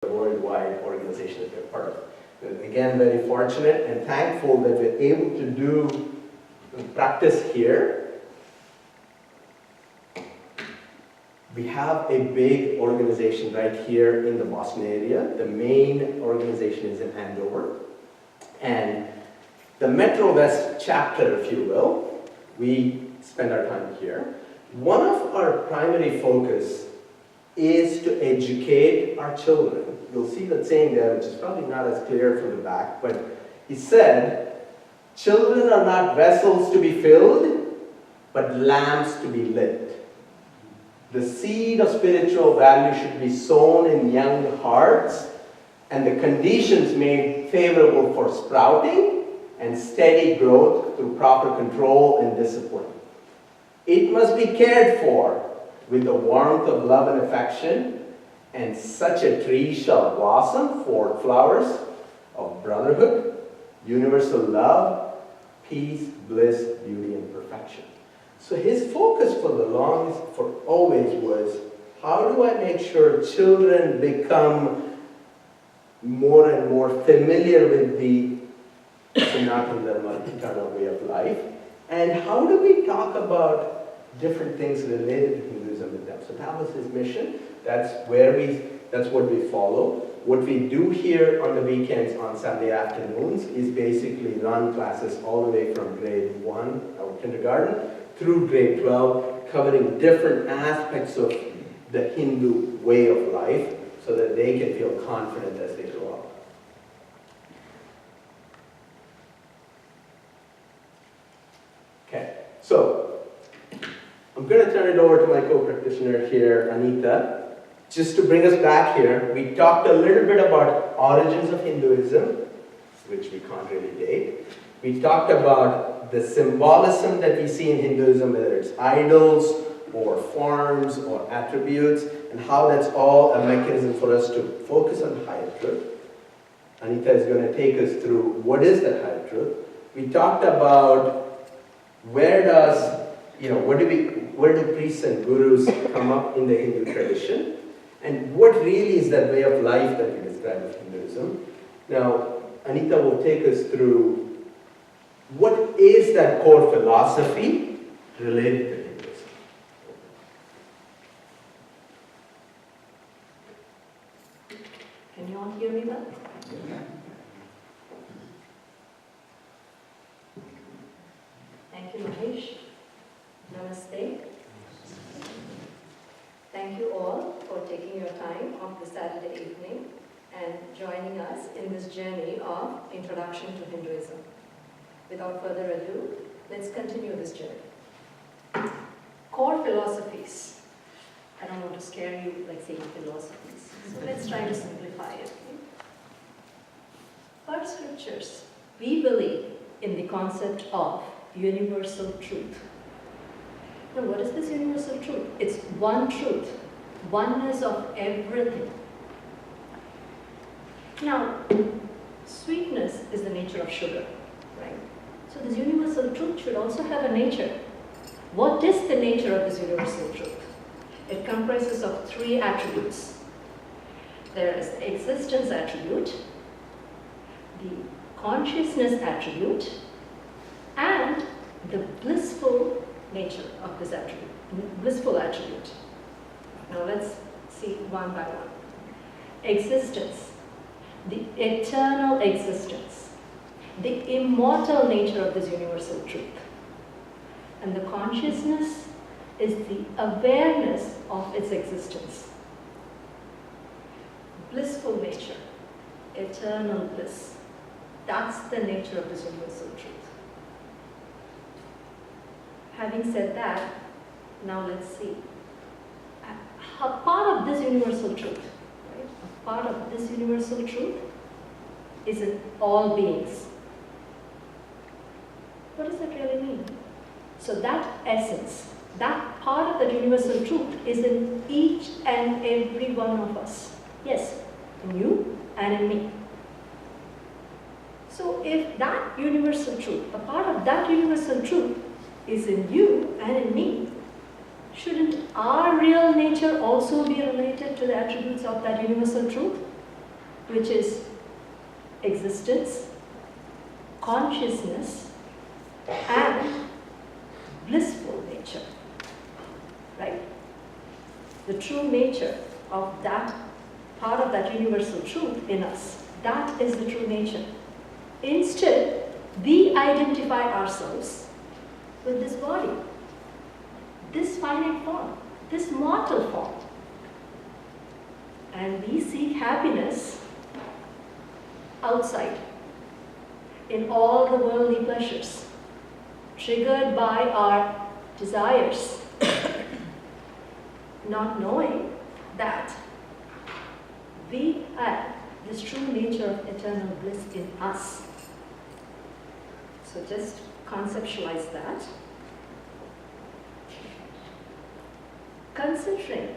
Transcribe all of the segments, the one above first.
worldwide organization that we're part of. And again, very fortunate and thankful that we're able to do practice here. We have a big organization right here in the Boston area. The main organization is in Andover. And the Metro West chapter, if you will, we spend our time here. One of our primary focus is to educate our children. You'll see that saying there, which is probably not as clear from the back, but he said, children are not vessels to be filled, but lamps to be lit. The seed of spiritual value should be sown in young hearts, and the conditions made favorable for sprouting and steady growth through proper control and discipline. It must be cared for with the warmth of love and affection, and such a tree shall blossom forth flowers of brotherhood, universal love, peace, bliss, beauty, and perfection. So his focus for always was, how do I make sure children become more and more familiar with the Sanatana Dharma, eternal way of life, and how do we talk about different things related to Hinduism with them? So that was his mission. That's what we follow. What we do here on the weekends on Sunday afternoons is basically run classes all the way from grade 1, or kindergarten, through grade 12, covering different aspects of the Hindu way of life so that they can feel confident as they grow up. Okay, so I'm going to turn it over to my co-practitioner here, Anita. Just to bring us back here, we talked a little bit about origins of Hinduism, which we can't really date. We talked about the symbolism that we see in Hinduism, whether it's idols or forms or attributes, and how that's all a mechanism for us to focus on higher truth. Anita is going to take us through what is that higher truth. We talked about where do priests and gurus come up in the Hindu tradition, and what really is that way of life that we describe as Hinduism. Now, Anita will take us through what is that core philosophy related to Hinduism. Can you all hear me well? Thank you, Mahesh. Namaste. Thank you all for taking your time on this Saturday evening and joining us in this journey of Introduction to Hinduism. Without further ado, let's continue this journey. Core philosophies. I don't want to scare you like saying philosophies, so let's try to simplify it. For scriptures, we believe in the concept of universal truth. Now, what is this universal truth? It's one truth, oneness of everything. Now, sweetness is the nature of sugar, right? So this universal truth should also have a nature. What is the nature of this universal truth? It comprises of 3 attributes. There is the existence attribute, the consciousness attribute, and the blissful nature of this attribute, blissful attribute. Now let's see one by one. Existence, the eternal existence, the immortal nature of this universal truth. And the consciousness is the awareness of its existence. Blissful nature, eternal bliss. That's the nature of this universal truth. Having said that, now let's see. A part of this universal truth, right? A part of this universal truth is in all beings. What does that really mean? So that essence, that part of the universal truth is in each and every one of us. Yes, in you and in me. So if that universal truth, a part of that universal truth is in you and in me, shouldn't our real nature also be related to the attributes of that universal truth? which is existence, consciousness, and blissful nature, right? The true nature of that part of that universal truth in us, that is the true nature. Instead, we identify ourselves with this body, this finite form, this mortal form. And we seek happiness outside, in all the worldly pleasures, triggered by our desires, not knowing that we have this true nature of eternal bliss in us. So just conceptualize that. Considering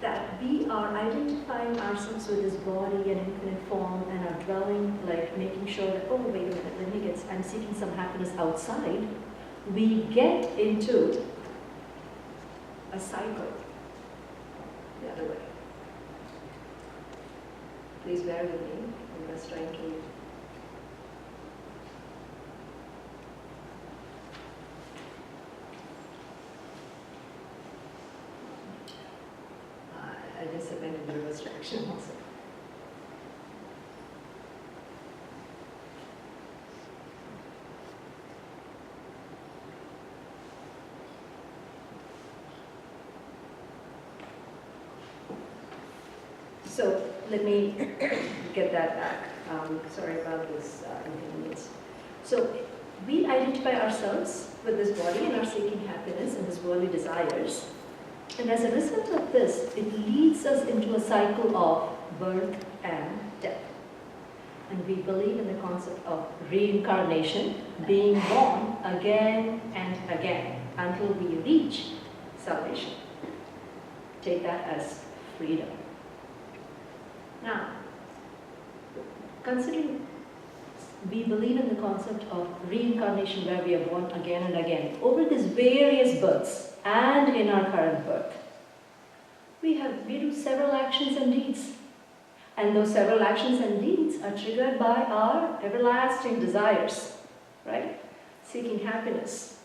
that we are identifying ourselves with this body and infinite form and are dwelling, like making sure that, oh, wait a minute, I'm seeking some happiness outside, we get into a cycle the other way. Please bear with me. I'm just trying to. I just went in the reverse direction also. So let me get that back. Sorry about this inconvenience. So we identify ourselves with this body and are seeking happiness and this worldly desires. And as a result of this, it leads us into a cycle of birth and death. And we believe in the concept of reincarnation, being born again and again until we reach salvation. Take that as freedom. Now, considering we believe in the concept of reincarnation where we are born again and again, over these various births and in our current birth, we do several actions and deeds. And those several actions and deeds are triggered by our everlasting desires, right? Seeking happiness.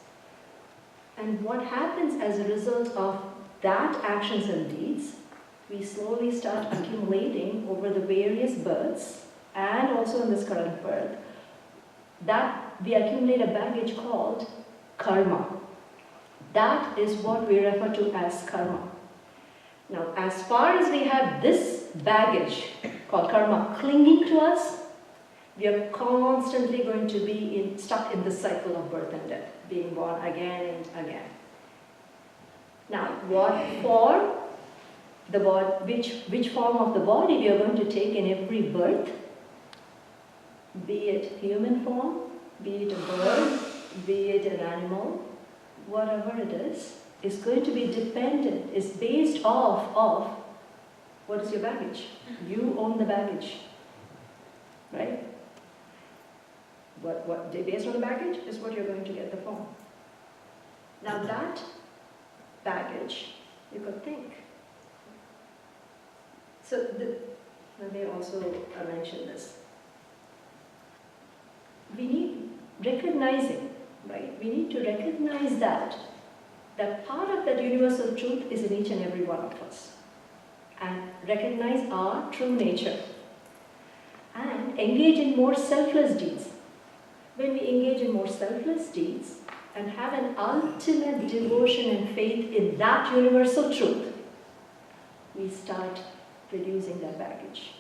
And what happens as a result of that actions and deeds, we slowly start accumulating over the various births and also in this current birth, that we accumulate a baggage called karma. That is what we refer to as karma. Now, as far as we have this baggage called karma clinging to us, we are constantly going to be stuck in this cycle of birth and death, being born again and again. Now, what form? Which form of the body we are going to take in every birth, be it human form, be it a bird, be it an animal, whatever it is going to be dependent, is based off of what is your baggage. You own the baggage, right? Based on the baggage is what you're going to get the form. Now that baggage, you could think. So let me also mention this. We need recognizing, right? We need to recognize that part of that universal truth is in each and every one of us. And recognize our true nature. And engage in more selfless deeds. When we engage in more selfless deeds and have an ultimate devotion and faith in that universal truth, we start reducing that baggage.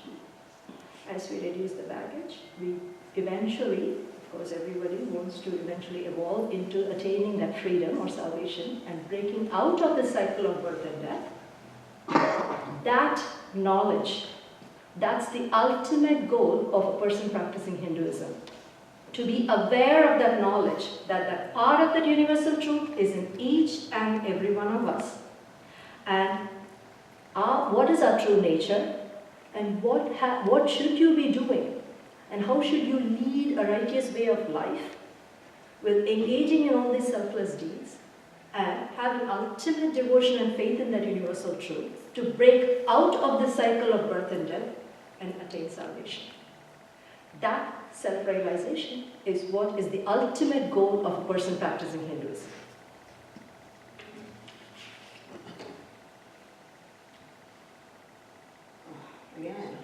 As we reduce the baggage, we eventually, of course everybody wants to eventually evolve into attaining that freedom or salvation and breaking out of the cycle of birth and death. That knowledge, that's the ultimate goal of a person practicing Hinduism. To be aware of that knowledge, that part of that universal truth is in each and every one of us. And what is our true nature, and what should you be doing, and how should you lead a righteous way of life with engaging in all these selfless deeds and having ultimate devotion and faith in that universal truth to break out of the cycle of birth and death and attain salvation. That self-realization is what is the ultimate goal of a person practicing Hinduism. Again.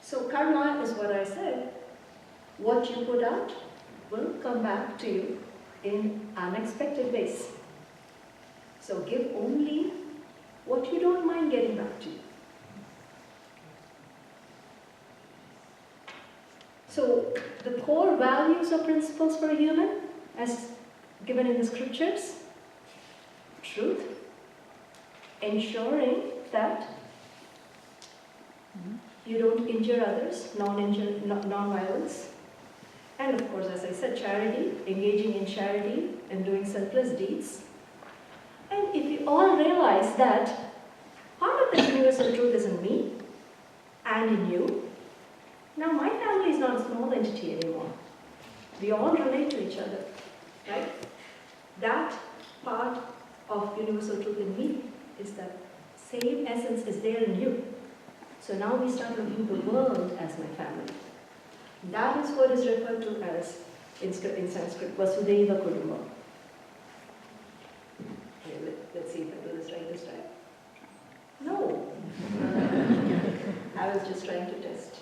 So karma is what I said. What you put out will come back to you in unexpected ways. So give only what you don't mind getting back to you. So the core values or principles for a human, as given in the scriptures: truth, ensuring that you don't injure others, non-violence, and of course, as I said, charity, engaging in charity and doing selfless deeds. And if you all realize that part of the universal truth is in me and in you, now my family is not a small entity anymore. We all relate to each other, right? That part of universal truth in me is that same essence is there in you. So now we start looking the world as my family. That is what is referred to as, in Sanskrit, Vasudhaiva Kudumbam. Okay, let's see if I do this right this time. No. I was just trying to test.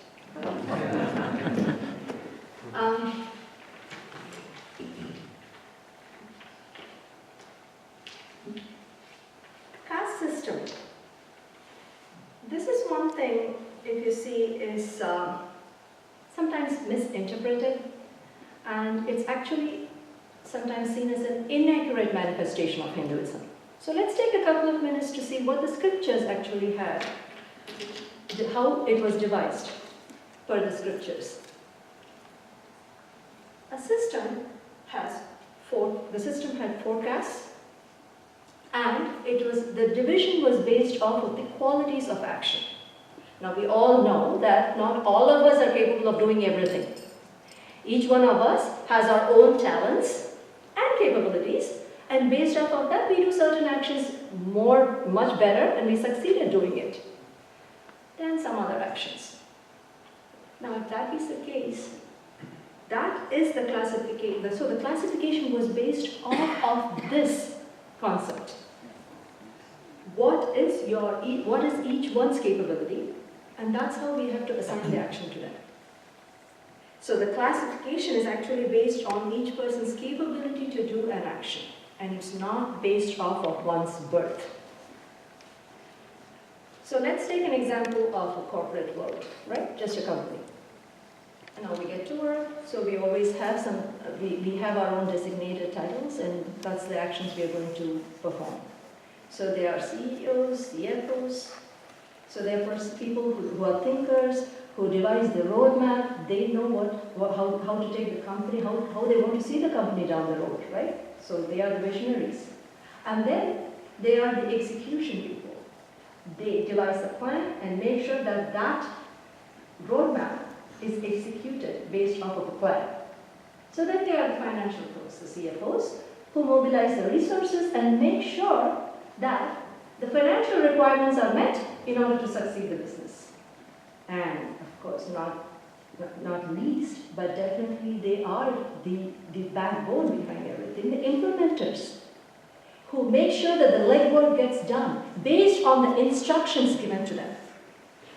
Caste system. This is one thing, if you see, is sometimes misinterpreted, and it's actually sometimes seen as an inaccurate manifestation of Hinduism. So let's take a couple of minutes to see what the scriptures actually had, how it was devised per the scriptures. A system has the system had 4 castes, and the division was based off of the qualities of action. Now we all know that not all of us are capable of doing everything. Each one of us has our own talents and capabilities, and based off of that we do certain actions much better, and we succeed at doing it than some other actions. Now if that is the case, that is the classification. So the classification was based off of this concept. What is each one's capability? And that's how we have to assign the action to them. So the classification is actually based on each person's capability to do an action, and it's not based off of one's birth. So let's take an example of a corporate world, right? Just a company. And now we get to work, so we always have we have our own designated titles, and that's the actions we are going to perform. So they are CEOs, CFOs, so they are people who are thinkers, who devise the roadmap. They know how to take the company, how they want to see the company down the road, right? So they are the visionaries. And then they are the execution people. They devise the plan and make sure that that roadmap is executed based off of the plan. So then they are the financial folks, the CFOs, who mobilize the resources and make sure that the financial requirements are met in order to succeed the business. And of course, not least, but definitely they are the backbone behind everything, the implementers, who make sure that the legwork gets done based on the instructions given to them.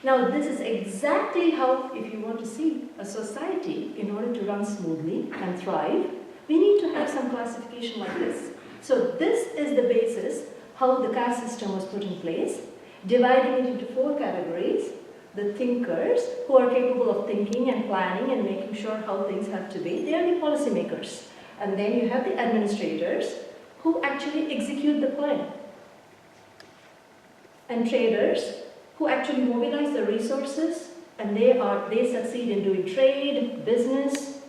Now, this is exactly how, if you want to see a society, in order to run smoothly and thrive, we need to have some classification like this. So this is the basis how the caste system was put in place, dividing it into 4 categories. The thinkers, who are capable of thinking and planning and making sure how things have to be. They are the policymakers. And then you have the administrators, who actually execute the plan. And traders, who actually mobilize the resources, and they succeed in doing trade, business.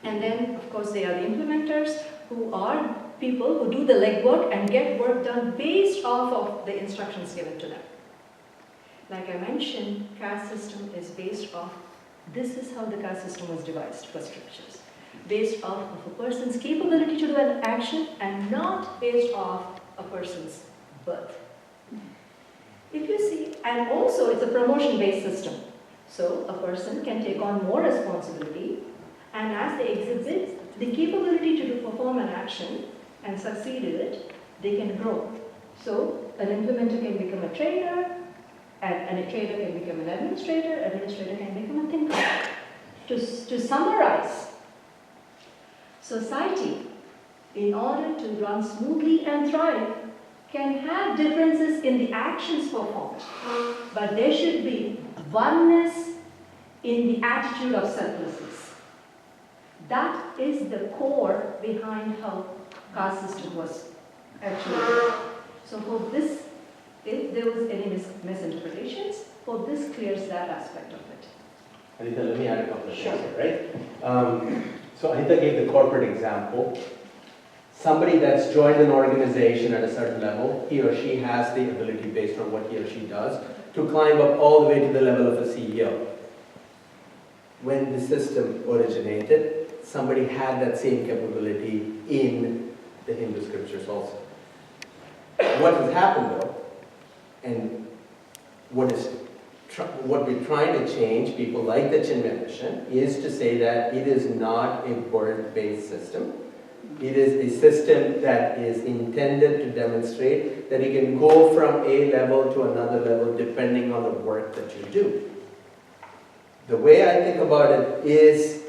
And then, of course, they are the implementers, who are people who do the legwork and get work done based off of the instructions given to them. Like I mentioned, caste system is based off, this is how the caste system was devised for scriptures. Based off of a person's capability to do an action and not based off a person's birth. If you see, And also it's a promotion-based system. So a person can take on more responsibility, and as they exhibit the capability to perform an action and succeed in it, they can grow. So an implementer can become a trader, and a trader can become an administrator can become a thinker. To summarize, society, in order to run smoothly and thrive, can have differences in the actions performed, but there should be oneness in the attitude of selflessness. That is the core behind how caste system was actually. So hope this, if there was any misinterpretations, hope this clears that aspect of it. Anita, let me add a couple of things here, right? So Anita gave the corporate example. Somebody that's joined an organization at a certain level, he or she has the ability, based on what he or she does, to climb up all the way to the level of a CEO. When the system originated, somebody had that same capability in the Hindu scriptures also. What has happened though, and what we're trying to change, people like the Chinmaya Mission, is to say that it is not a birth-based system. It is a system that is intended to demonstrate that you can go from a level to another level depending on the work that you do. The way I think about it is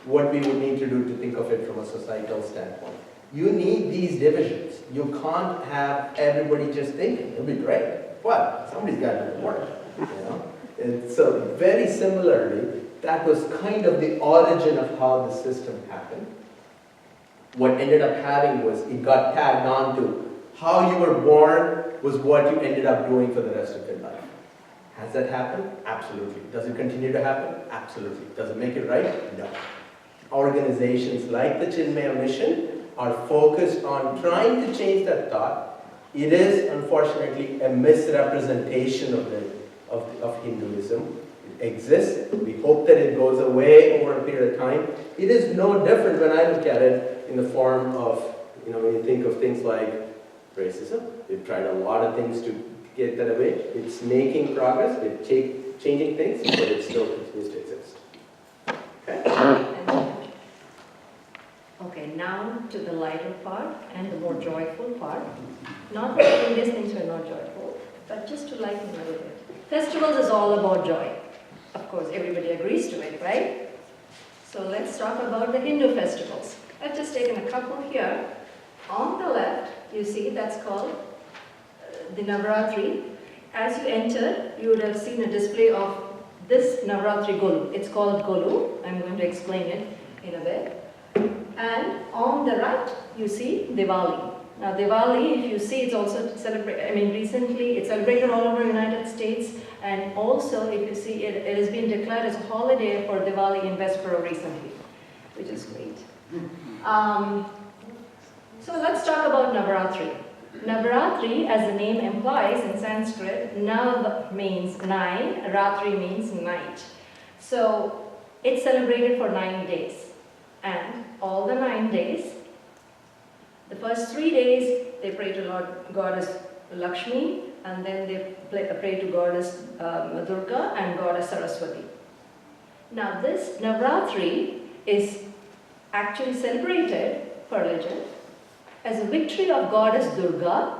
what we would need to do to think of it from a societal standpoint. You need these divisions. You can't have everybody just thinking, it'll be great. What? Somebody's got to do the work. You know? And so very similarly, that was kind of the origin of how the system happened. What ended up having was it got tagged on to how you were born was what you ended up doing for the rest of your life. Has that happened? Absolutely. Does it continue to happen? Absolutely. Does it make it right? No. Organizations like the Chinmaya Mission are focused on trying to change that thought. It is unfortunately a misrepresentation of Hinduism. It exists. We hope that it goes away over a period of time. It is no different when I look at it in the form of, when you think of things like racism. We've tried a lot of things to get that away. It's making progress. It's changing things, but it still continues to exist. Okay? Okay, now to the lighter part and the more joyful part. Not that these things were not joyful, but just to lighten a little bit. Festivals is all about joy. Of course, everybody agrees to it, right? So let's talk about the Hindu festivals. I've just taken a couple here. On the left, you see that's called the Navaratri. As you enter, you would have seen a display of this Navaratri Golu. It's called Golu. I'm going to explain it in a bit. And on the right, you see Diwali. Now Diwali, if you see, it's also celebrated, recently it's celebrated all over the United States, and also if you see, it has been declared as a holiday for Diwali in Westboro recently, which is great. So let's talk about Navaratri. Navaratri, as the name implies in Sanskrit, Nav means 9, Ratri means night. So it's celebrated for 9 days. And all the 9 days, the first 3 days, they pray to Goddess Lakshmi, and then they pray to Goddess Durga and Goddess Saraswati. Now this Navaratri is actually celebrated for legend as a victory of Goddess Durga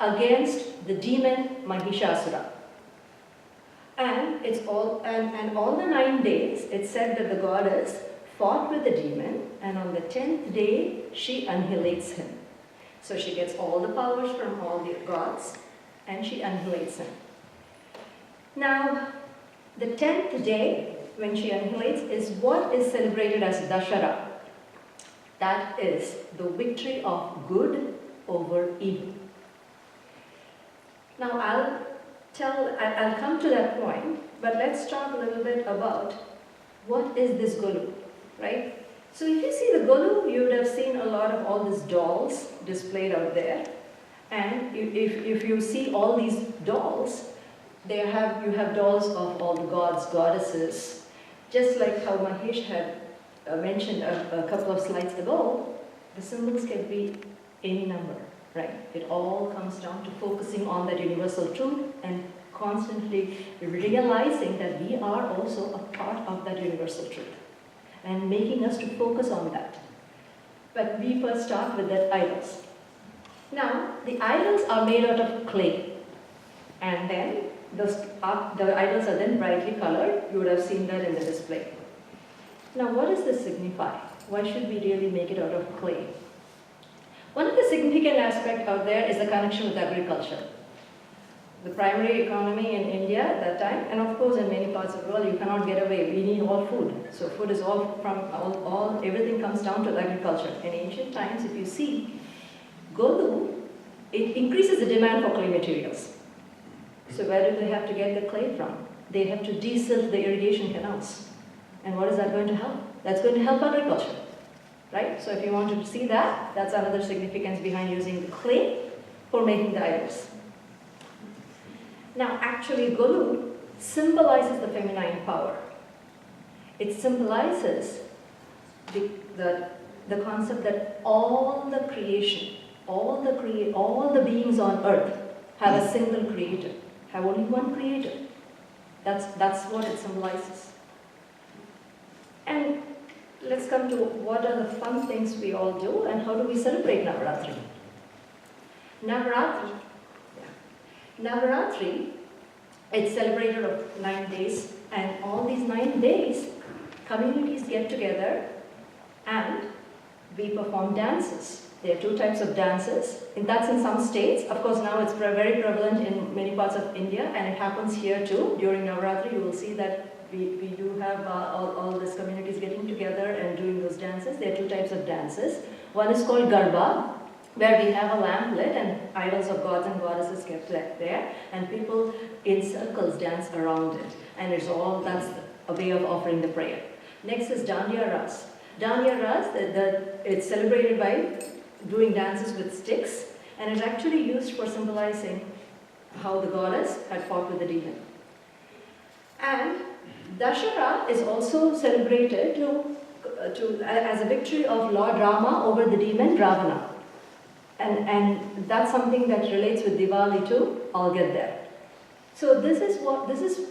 against the demon Mahishasura. And all the 9 days, it's said that the goddess fought with the demon, and on the 10th day, she annihilates him. So she gets all the powers from all the gods, and she annihilates him. Now, the 10th day, when she annihilates, is what is celebrated as Dashara. That is the victory of good over evil. Now, I'll come to that point, but let's talk a little bit about what is this Golu, right? So if you see the Golu, you would have seen a lot of all these dolls displayed out there. And if you see all these dolls, you have dolls of all the gods, goddesses. Just like how Mahesh had mentioned a couple of slides ago, the symbols can be any number, right? It all comes down to focusing on that universal truth and constantly realizing that we are also a part of that universal truth and making us to focus on that. But we first start with the idols. Now, the idols are made out of clay, and then the idols are then brightly colored. You would have seen that in the display. Now, what does this signify? Why should we really make it out of clay? One of the significant aspects out there is the connection with agriculture. The primary economy in India at that time, and of course in many parts of the world, you cannot get away. We need all food. So food is everything comes down to agriculture. In ancient times, if you see, Godu, it increases the demand for clay materials. So where do they have to get the clay from? They have to desilt the irrigation canals. And what is that going to help? That's going to help agriculture, right? So if you want to see that, that's another significance behind using the clay for making the idols. Now actually Golu symbolizes the feminine power. It symbolizes the concept that all the creation, all the beings on earth have a single creator, have only one creator. That's what it symbolizes. And let's come to what are the fun things we all do and how do we celebrate Navaratri. Navaratri, it's celebrated of 9 days, and all these 9 days, communities get together and we perform dances. There are 2 types of dances, and that's in some states. Of course, now it's very prevalent in many parts of India, and it happens here too. During Navaratri, you will see that we do have all these communities getting together and doing those dances. There are 2 types of dances. One is called Garba, where we have a lamp lit and idols of gods and goddesses kept there, and people in circles dance around it. And that's a way of offering the prayer. Next is Dandiya Ras. Dandiya Ras, it's celebrated by doing dances with sticks, and it's actually used for symbolizing how the goddess had fought with the demon. And Dashara is also celebrated as a victory of Lord Rama over the demon Ravana. And that's something that relates with Diwali too. I'll get there. So this is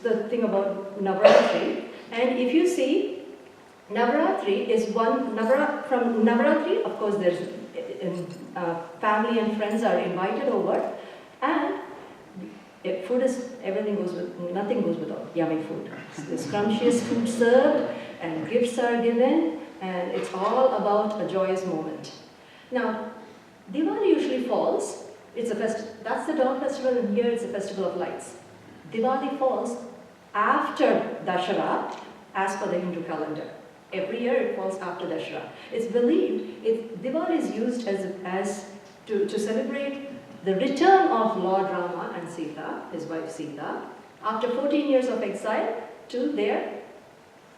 the thing about Navaratri. And if you see, Navaratri is from Navaratri, of course there's family and friends are invited over, and food is, nothing goes without yummy food. There's scrumptious food served, and gifts are given, and it's all about a joyous moment. Now, Diwali usually falls, that's the dawn festival, and here it's a festival of lights. Diwali falls after Dashara, as per the Hindu calendar. Every year it falls after Dashara. It's believed, Diwali is used to celebrate the return of Lord Rama and Sita, his wife Sita, after 14 years of exile to their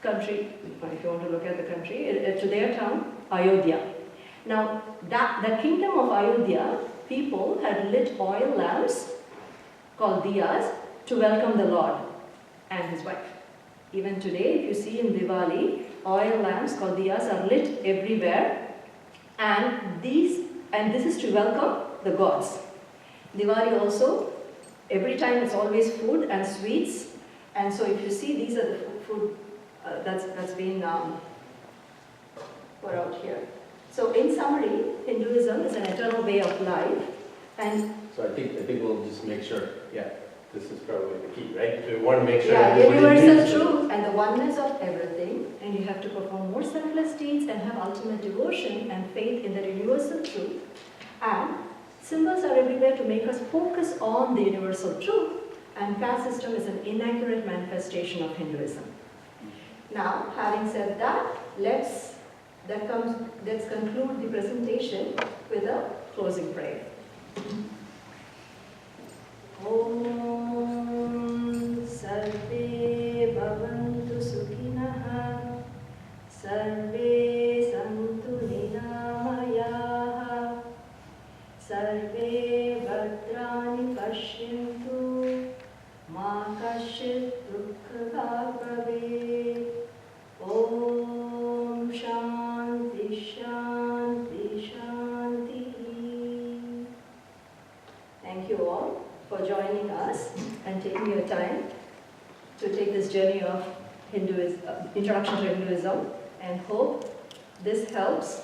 country, if you want to look at the country, to their town, Ayodhya. Now, the kingdom of Ayodhya, people had lit oil lamps called diyas to welcome the Lord and his wife. Even today, if you see in Diwali, oil lamps called diyas are lit everywhere, and this is to welcome the gods. Diwali also, every time it's always food and sweets, and so if you see, these are the food that's been put out here. So in summary, Hinduism is an eternal way of life, and so I think we'll just make sure, this is probably the key, right? We want to make sure universal truth and the oneness of everything, and you have to perform more selfless deeds and have ultimate devotion and faith in the universal truth. And symbols are everywhere to make us focus on the universal truth, and caste system is an inaccurate manifestation of Hinduism. Now, having said that, let's conclude the presentation with a closing prayer. Om Sarve Bhavantu Sukhinah Sarve Santu Niramayaha Sarve Bhadrani Pashyantu Ma Kashit Dukkha Bhavet. Om Shanti Shanti Shanti. Thank you all for joining us and taking your to take this journey of Hinduism, introduction to Hinduism, and hope this helps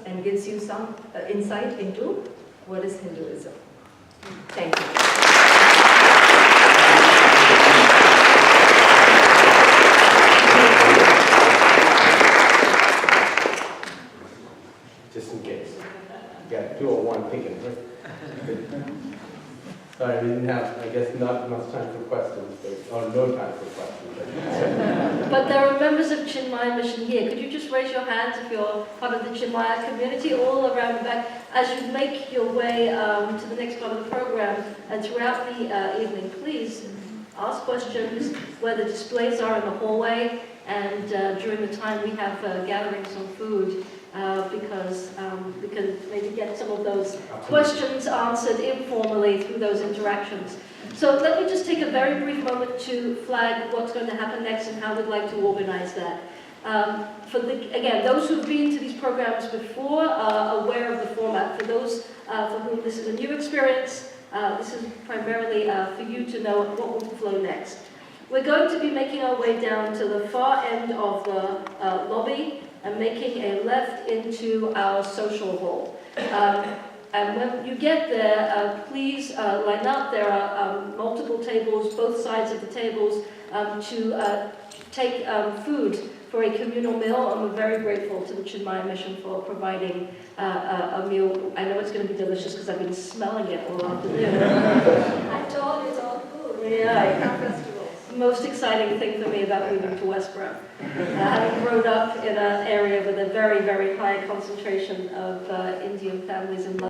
and gives you some insight into what is Hinduism. Thank you. Just in case. Got 201 thinking. Sorry, we didn't have, I guess, not much time for questions, or no time for questions. But there are members of Chinmaya Mission here. Could you just raise your hands if you're part of the Chinmaya community all around the back as you make your way to the next part of the program and throughout the evening, please ask questions where the displays are in the hallway and during the time we have gathering some food because we can maybe get some of those questions answered informally through those interactions. So let me just take a very brief moment to flag what's going to happen next and how we'd like to organize that. Again, those who've been to these programs before are aware of the format. For those for whom this is a new experience, this is primarily for you to know what will flow next. We're going to be making our way down to the far end of the lobby and making a left into our social hall. And when you get there, please line up. There are multiple tables, both sides of the tables, to take food for a communal meal. And we're very grateful to the Chinmaya Mission for providing a meal. I know it's going to be delicious because I've been smelling it all afternoon. I told you it's all food. Yeah. Most exciting thing for me about moving to Westborough. Having grown up in an area with a very, very high concentration of Indian families in London.